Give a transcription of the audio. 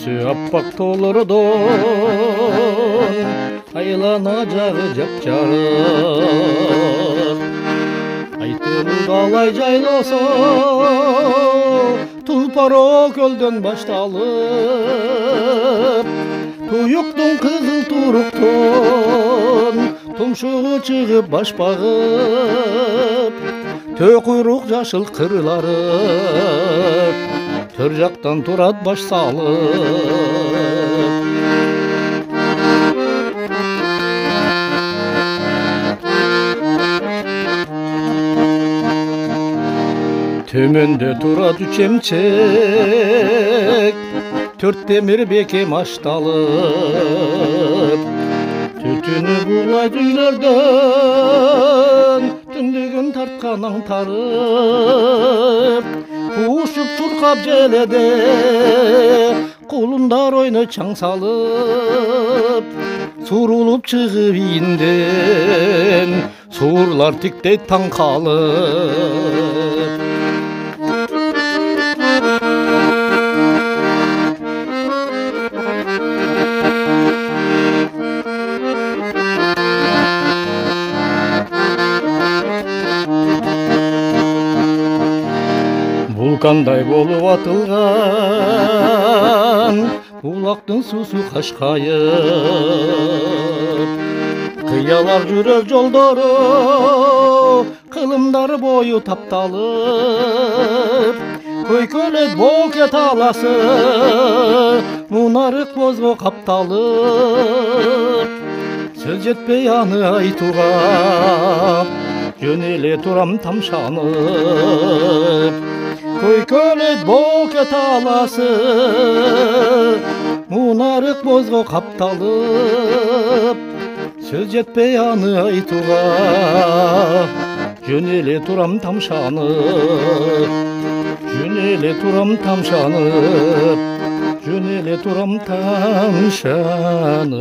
түсі аппақ толырдың, айлана жағы жап-жарық. Айтылу далай жайласа, тұлпары көлден башталып, тұйықтың қызыл тұрықтың тұмшығы шығып баш бағып, төқұрық жашыл қырлары төр жақтан тұрат баш салып. Төменде тұрат үч емчек, төрт темір бекем ашталып, түтіні булайды үйлерден, түндігін тартқан аңтарып, қушып чурқап желеде, құлындар ойны чаң салып, сурулып шығып иінден, суырлар тіктей таң қалып. Vulkандай болып атылған бұлақтың сусу қашқайып, қиялар жүрер жолдары қылымдары бойы тапталып, көйкөлет бокет аласы мұнарық бозғы қапталып, сөз жетпей аны айтуға жөнеле тұрам тамшанып. Көйкөлет бокет аласы мұнарық бозғы қапталып, сөз жетпей аны айтуға жөнеле тұрам тамшанып, жөнеле тұрам тамшанып, жөнеле тұрам тамшанып.